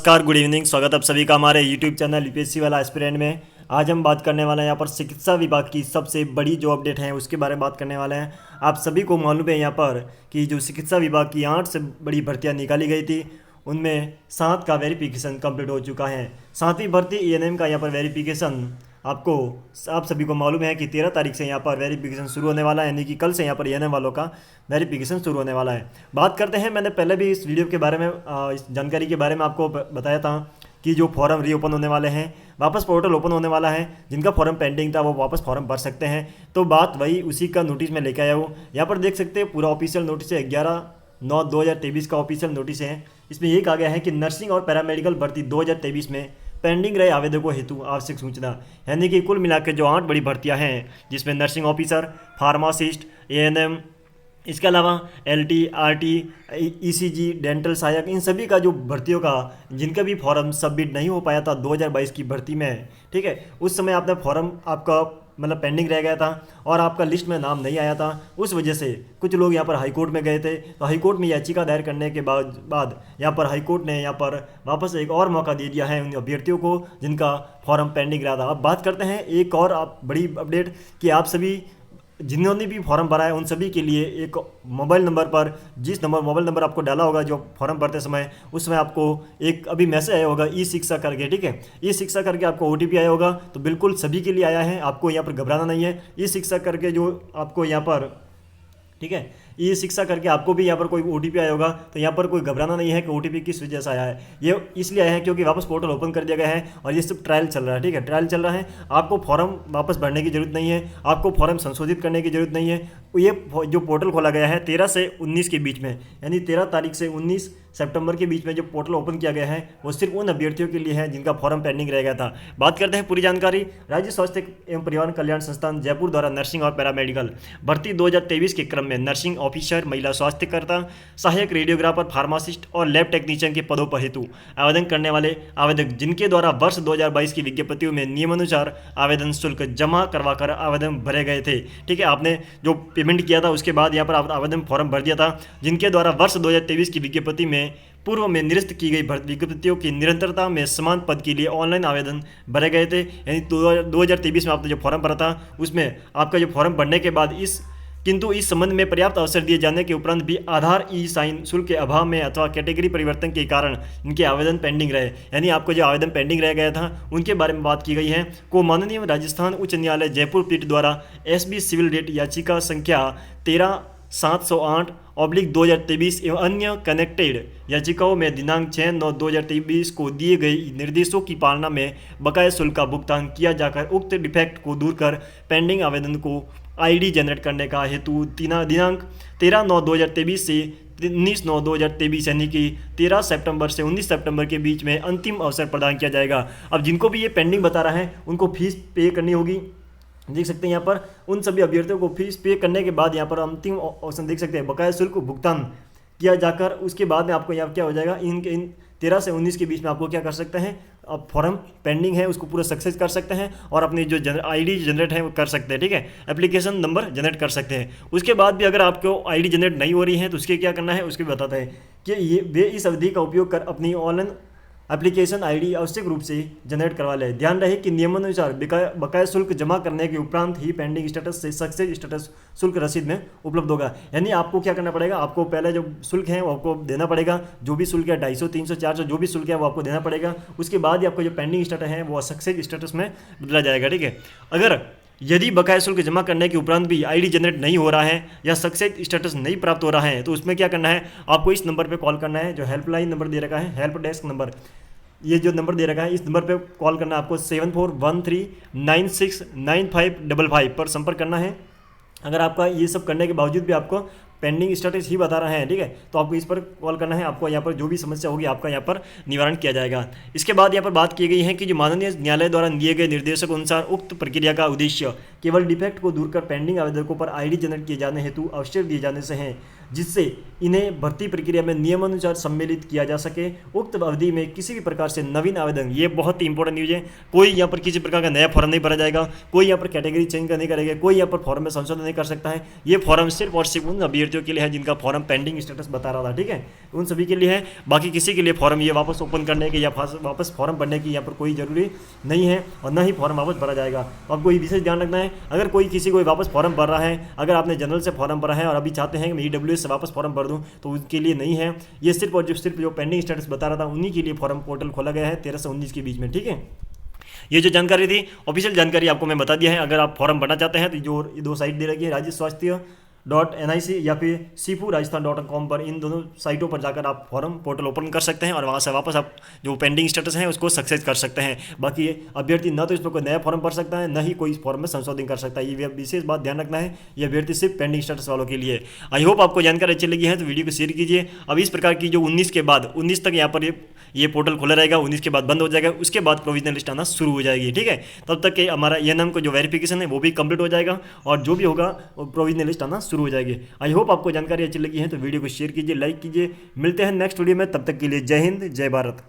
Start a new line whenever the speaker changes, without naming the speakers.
नमस्कार, good evening. स्वागत आप सभी का हमारे यूट्यूब चैनल यूपीएससी वाला एस्पिरेंट में। आज हम बात करने वाले हैं यहाँ पर चिकित्सा विभाग की सबसे बड़ी जो अपडेट है उसके बारे में बात करने वाले हैं। आप सभी को मालूम है यहाँ पर कि जो चिकित्सा विभाग की 8 से बड़ी भर्तियाँ निकाली गई थी उनमें 7 का वेरिफिकेशन कंप्लीट हो चुका है। 7वीं भर्ती एएनएम का यहाँ पर वेरिफिकेशन आप सभी को मालूम है कि 13 तारीख से यहाँ पर वेरिफिकेशन शुरू होने वाला है, यानी कि कल से यहाँ पर एएनएम वालों का वेरिफिकेशन शुरू होने वाला है। बात करते हैं, मैंने पहले भी इस वीडियो के बारे में इस जानकारी के बारे में आपको बताया था कि जो फॉर्म रीओपन होने वाले हैं, वापस पोर्टल ओपन होने वाला है। जिनका फॉर्म पेंडिंग था वो वापस फॉर्म भर सकते हैं। तो बात वही उसी का नोटिस में लेके आया हूँ। यहाँ पर देख सकते हैं पूरा ऑफिशियल नोटिस है, 11/9/2023 का ऑफिशियल नोटिस है। इसमें ये कहा गया है कि नर्सिंग और पैरामेडिकल भर्ती 2023 में पेंडिंग रहे आवेदकों हेतु आवश्यक सूचना, यानी कि कुल मिलाकर जो 8 बड़ी भर्तियां हैं जिसमें नर्सिंग ऑफिसर, फार्मासिस्ट, एएनएम, इसके अलावा एलटी, आरटी, ईसीजी, डेंटल सहायक, इन सभी का जो भर्तियों का जिनका भी फॉर्म सबमिट नहीं हो पाया था 2022 की भर्ती में, ठीक है, उस समय आपने फॉर्म आपका मतलब पेंडिंग रह गया था और आपका लिस्ट में नाम नहीं आया था। उस वजह से कुछ लोग यहाँ पर हाईकोर्ट में गए थे। तो हाईकोर्ट में याचिका दायर करने के बाद यहाँ पर हाईकोर्ट ने यहाँ पर वापस एक और मौका दे दिया है उन अभ्यर्थियों को जिनका फॉर्म पेंडिंग रहा था। अब बात करते हैं एक और बड़ी अपडेट कि आप सभी जिन्होंने भी फॉर्म भरा है उन सभी के लिए एक मोबाइल नंबर पर, मोबाइल नंबर आपको डाला होगा जो फॉर्म भरते समय, उसमें आपको एक अभी मैसेज आया होगा ई शिक्षा करके, ठीक है, ई शिक्षा करके आपको ओटीपी आया होगा। तो बिल्कुल सभी के लिए आया है, आपको यहाँ पर घबराना नहीं है। ई शिक्षा करके जो आपको यहाँ पर, ठीक है, ये शिक्षा करके आपको भी यहाँ पर कोई ओटीपी आया होगा। तो यहाँ पर कोई घबराना नहीं है कि ओटीपी किस वजह से आया है। ये इसलिए आया है क्योंकि वापस पोर्टल ओपन कर दिया गया है और ये सिर्फ ट्रायल चल रहा है, ठीक है, ट्रायल चल रहा है। आपको फॉर्म वापस भरने की जरूरत नहीं है, आपको फॉर्म संशोधित करने की जरूरत नहीं है। ये जो पोर्टल खोला गया है 13 से 19 के बीच में, यानी 13 तारीख से 19 सितंबर के बीच में जो पोर्टल ओपन किया गया है वो सिर्फ उन अभ्यर्थियों के लिए है जिनका फॉर्म पेंडिंग रह गया था। बात करते हैं पूरी जानकारी। राज्य स्वास्थ्य एवं परिवार कल्याण संस्थान जयपुर द्वारा नर्सिंग और पैरामेडिकल भर्ती 2023 के क्रम में नर्सिंग ऑफिसर, महिला स्वास्थ्यकर्ता, सहायक रेडियोग्राफर, फार्मासिस्ट और लैब टेक्नीशियन के पदों पर हेतु आवेदन करने वाले आवेदक जिनके द्वारा वर्ष 2022 की विज्ञप्तियों में नियमानुसार आवेदन शुल्क जमा करवाकर आवेदन भरे गए थे, ठीक है, आपने जो पेमेंट किया था उसके बाद यहाँ पर आवेदन फॉर्म भर दिया था, जिनके द्वारा वर्ष 2023 की विज्ञप्ति में पूर्व में निरस्त की गई विज्ञप्तियों की निरंतरता में समान पद के लिए ऑनलाइन आवेदन भरे गए थे। यानी 2023 में आपने जो फॉर्म भरा था उसमें आपका जो फॉर्म भरने के बाद किंतु इस संबंध में पर्याप्त अवसर दिए जाने के उपरांत भी आधार ई साइन शुल्क के अभाव में अथवा कैटेगरी परिवर्तन के कारण इनके आवेदन पेंडिंग रहे, यानी आपको जो आवेदन पेंडिंग रह गया था उनके बारे में बात की गई है। को माननीय राजस्थान उच्च न्यायालय जयपुर पीठ द्वारा एसबी सिविल रेट याचिका संख्या 13/708/2023 एवं अन्य कनेक्टेड याचिकाओं में दिनांक 6/9/2023 को दिए गए निर्देशों की पालना में बकाया शुल्क का भुगतान किया जाकर उक्त डिफेक्ट को दूर कर पेंडिंग आवेदन को आईडी जनरेट करने का हेतु दिनांक 13/9/2023 से 19/9/2023 यानी कि 13 सितंबर से 19 सितंबर के बीच में अंतिम अवसर प्रदान किया जाएगा। अब जिनको भी ये पेंडिंग बता रहा है उनको फीस पे करनी होगी। देख सकते हैं यहाँ पर उन सभी अभ्यर्थियों को फीस पे करने के बाद यहाँ पर अंतिम ऑप्शन देख सकते हैं, बकाया शुल्क भुगतान किया जाकर उसके बाद में आपको यहाँ क्या हो जाएगा, इन 13 से 19 के बीच में आपको क्या कर सकते हैं, अब फॉर्म पेंडिंग है उसको पूरा सक्सेस कर सकते हैं और अपनी जो आईडी जनरेट है वो कर सकते हैं, ठीक है, एप्लीकेशन नंबर जनरेट कर सकते हैं। उसके बाद भी अगर आपको आईडी जनरेट नहीं हो रही है तो उसके क्या करना है उसके भी बताते हैं कि वे इस अवधि का उपयोग कर अपनी ऑनलाइन एप्लीकेशन आईडी आवश्यक रूप से जनरेट करवा लें। ध्यान रहे कि नियमानुसार बकाया शुल्क जमा करने के उपरांत ही पेंडिंग स्टेटस से सक्सेस स्टेटस शुल्क रसीद में उपलब्ध होगा। यानी आपको क्या करना पड़ेगा, आपको पहले जो शुल्क है वो आपको देना पड़ेगा, जो भी शुल्क है 250, 300, 400 जो भी शुल्क है वो आपको देना पड़ेगा। उसके बाद ही आपको जो पेंडिंग स्टेटस है वो सक्सेस स्टेटस में बदला जाएगा, ठीक है। अगर यदि बकाया शुल्क जमा करने के उपरांत भी आईडी जनरेट नहीं हो रहा है या सक्सेस स्टेटस नहीं प्राप्त हो रहा है तो उसमें क्या करना है, आपको इस नंबर पे कॉल करना है, जो हेल्पलाइन नंबर दे रखा है, हेल्प डेस्क नंबर, ये जो नंबर दे रखा है इस नंबर पे कॉल करना है आपको 7413969555 पर संपर्क करना है। अगर आपका ये सब करने के बावजूद भी आपको पेंडिंग स्टेटस ही बता रहा है, ठीक है, तो आपको इस पर कॉल करना है। आपको यहाँ पर जो भी समस्या होगी आपका यहाँ पर निवारण किया जाएगा। इसके बाद यहाँ पर बात की गई है कि जो माननीय न्यायालय द्वारा दिए गए निर्देशों के अनुसार उक्त प्रक्रिया का उद्देश्य केवल डिफेक्ट को दूर कर पेंडिंग आवेदकों पर आईडी जनरेट किए जाने हेतु अवसर दिए जाने से है। जिससे इन्हें भर्ती प्रक्रिया में नियमानुसार सम्मिलित किया जा सके। उक्त अवधि में किसी भी प्रकार से नवीन आवेदन, ये बहुत ही इंपॉर्टेंट न्यूज है, कोई यहाँ पर किसी प्रकार का नया फॉर्म नहीं भरा जाएगा, कोई यहाँ पर कैटेगरी चेंज नहीं करेगा, कोई यहाँ पर फॉर्म में संशोधन नहीं कर सकता है। ये फॉर्म सिर्फ और सिर्फ उन अभ्यर्थियों के लिए है जिनका फॉर्म पेंडिंग स्टेटस बता रहा था, ठीक है, उन सभी के लिए है। बाकी किसी के लिए फॉर्म ये वापस ओपन करने के या वापस फॉर्म भरने की यहाँ पर कोई जरूरी नहीं है और न ही फॉर्म वापस भरा जाएगा। तो आपको ये विशेष ध्यान रखना है, अगर कोई किसी को वापस फॉर्म भर रहा है, अगर आपने जनरल से फॉर्म भरा है और अभी चाहते हैं कि मैं ईडब्ल्यूएस से वापस फॉर्म भर दूं, तो उनके लिए नहीं है। ये सिर्फ और सिर्फ जो पेंडिंग स्टेटस बता रहा था उन्हीं के लिए फॉर्म पोर्टल खोला गया है 13 से 19 के बीच में, ठीक है। ये जो जानकारी थी ऑफिशियल जानकारी आपको मैं बता दिया है। अगर आप फॉर्म भरना चाहते हैं तो जो 2 साइट दे रखी है, राज्य स्वास्थ्य .nic या फिर sifu.rajasthan.com पर, इन दोनों साइटों पर जाकर आप फॉर्म पोर्टल ओपन कर सकते हैं और वहाँ से वापस आप जो पेंडिंग स्टेटस है उसको सक्सेस कर सकते हैं। बाकी अभ्यर्थी न तो इस पर कोई नया फॉर्म भर सकता है, न ही कोई फॉर्म में संशोधन कर सकता है। ये विशेष बात ध्यान रखना है, ये अभ्यर्थी सिर्फ पेंडिंग स्टेटस वालों के लिए। आई होप आपको जानकारी अच्छी लगी है तो वीडियो को शेयर कीजिए। अब इस प्रकार की जो 19 के बाद 19 तक यहाँ पर ये पोर्टल खुला रहेगा, 19 के बाद बंद हो जाएगा, उसके बाद प्रोविजनल लिस्ट आना शुरू हो जाएगी, ठीक है। तब तक के हमारा ENM को जो वेरिफिकेशन है वो भी कंप्लीट हो जाएगा और जो भी होगा प्रोविजनल लिस्ट आना शुरू हो जाएगी। आई होप आपको जानकारी अच्छी लगी है तो वीडियो को शेयर कीजिए, लाइक कीजिए। मिलते हैं नेक्स्ट वीडियो में, तब तक के लिए जय हिंद, जय भारत।